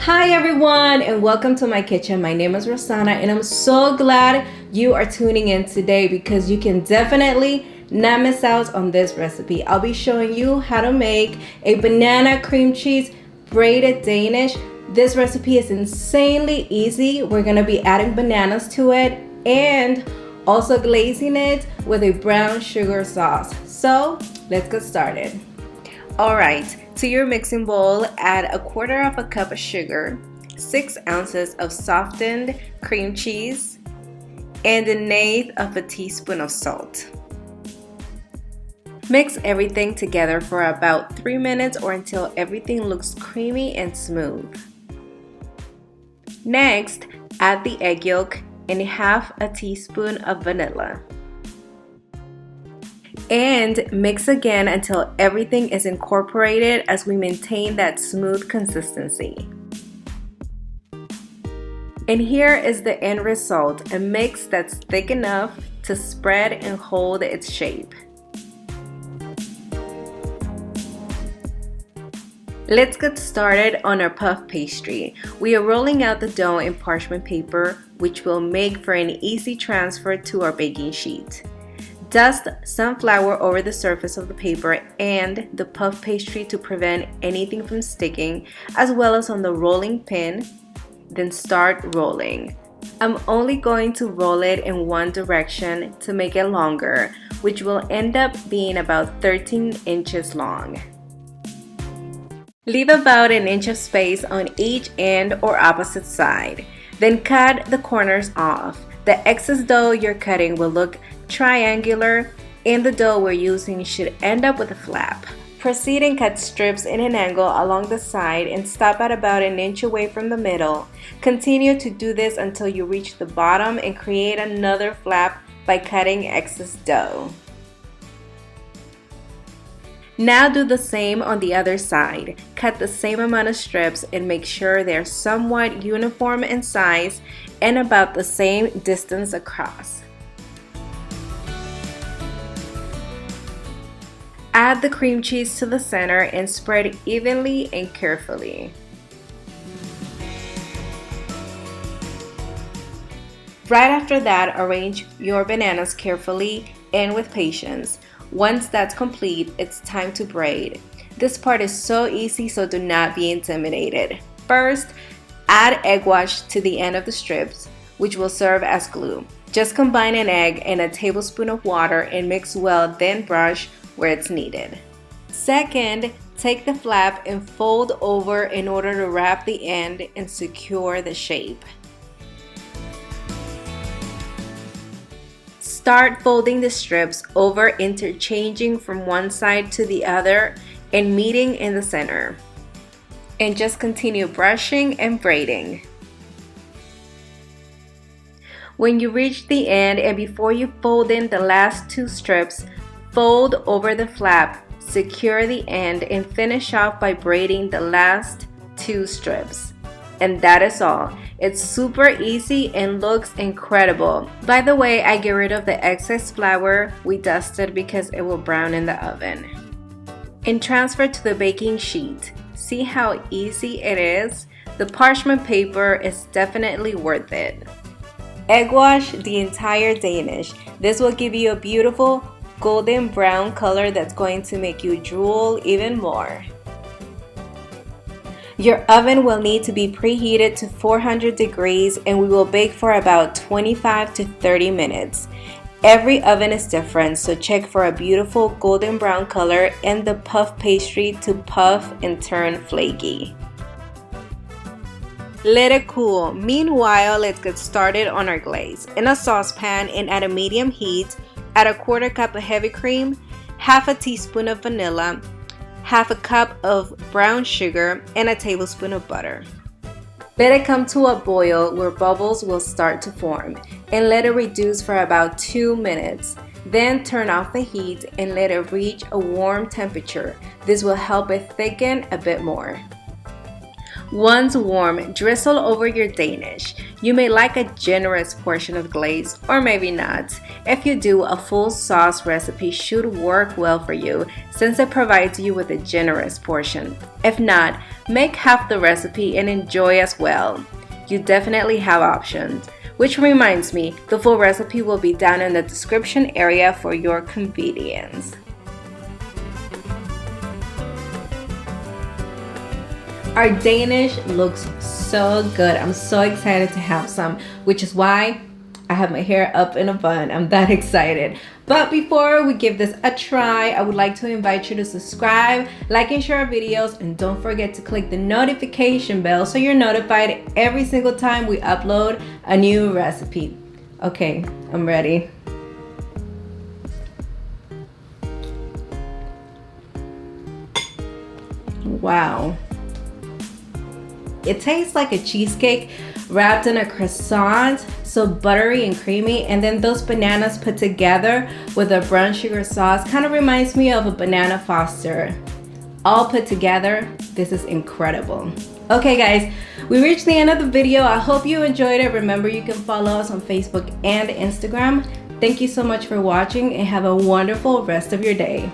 Hi everyone and welcome to my kitchen. My name is Rosanna and I'm so glad you are tuning in today because you can definitely not miss out on this recipe. I'll be showing you how to make a banana cream cheese braided Danish. This recipe is insanely easy. We're going to be adding bananas to it and also glazing it with a brown sugar sauce. So let's get started. Alright, to your mixing bowl, add 1/4 cup of sugar, 6 ounces of softened cream cheese, and 1/8 teaspoon of salt. Mix everything together for about 3 minutes or until everything looks creamy and smooth. Next, add the egg yolk and 1/2 teaspoon of vanilla. And mix again until everything is incorporated as we maintain that smooth consistency. And here is the end result, a mix that's thick enough to spread and hold its shape. Let's get started on our puff pastry. We are rolling out the dough in parchment paper, which will make for an easy transfer to our baking sheet. Dust some flour over the surface of the paper and the puff pastry to prevent anything from sticking, as well as on the rolling pin. Then start rolling. I'm only going to roll it in one direction to make it longer, which will end up being about 13 inches long. Leave about an inch of space on each end or opposite side. Then cut the corners off. The excess dough you're cutting will look triangular and the dough we're using should end up with a flap. Proceed and cut strips in an angle along the side and stop at about an inch away from the middle. Continue to do this until you reach the bottom and create another flap by cutting excess dough. Now do the same on the other side. Cut the same amount of strips and make sure they're somewhat uniform in size and about the same distance across. Add the cream cheese to the center and spread evenly and carefully. Right after that, arrange your bananas carefully and with patience. Once that's complete, it's time to braid. This part is so easy, so do not be intimidated. First, add egg wash to the end of the strips, which will serve as glue. Just combine an egg and a tablespoon of water and mix well, then brush where it's needed. Second, take the flap and fold over in order to wrap the end and secure the shape. Start folding the strips over, interchanging from one side to the other and meeting in the center. And just continue brushing and braiding. When you reach the end and before you fold in the last 2 strips, fold over the flap, secure the end, and finish off by braiding the last 2 strips. And that is all. It's super easy and looks incredible. By the way, I get rid of the excess flour we dusted because it will brown in the oven. And transfer to the baking sheet. See how easy it is? The parchment paper is definitely worth it. Egg wash the entire Danish. This will give you a beautiful golden brown color that's going to make you drool even more. Your oven will need to be preheated to 400 degrees and we will bake for about 25 to 30 minutes. Every oven is different, so check for a beautiful golden brown color and the puff pastry to puff and turn flaky. Let it cool. Meanwhile, let's get started on our glaze. In a saucepan and at a medium heat, add 1/4 cup of heavy cream, 1/2 teaspoon of vanilla, 1/2 cup of brown sugar, and a tablespoon of butter. Let it come to a boil where bubbles will start to form and let it reduce for about 2 minutes. Then turn off the heat and let it reach a warm temperature. This will help it thicken a bit more. Once warm, drizzle over your Danish. You may like a generous portion of glaze, or maybe not. If you do, a full sauce recipe should work well for you since it provides you with a generous portion. If not, make half the recipe and enjoy as well. You definitely have options. Which reminds me, the full recipe will be down in the description area for your convenience. Our Danish looks so good. I'm so excited to have some, which is why I have my hair up in a bun. I'm that excited. But before we give this a try, I would like to invite you to subscribe, like and share our videos, and don't forget to click the notification bell so you're notified every single time we upload a new recipe. Okay, I'm ready. Wow. It tastes like a cheesecake wrapped in a croissant, so buttery and creamy, and then those bananas put together with a brown sugar sauce kind of reminds me of a banana foster. All put together, this is incredible. Okay guys, we reached the end of the video. I hope you enjoyed it. Remember, you can follow us on Facebook and Instagram. Thank you so much for watching and have a wonderful rest of your day.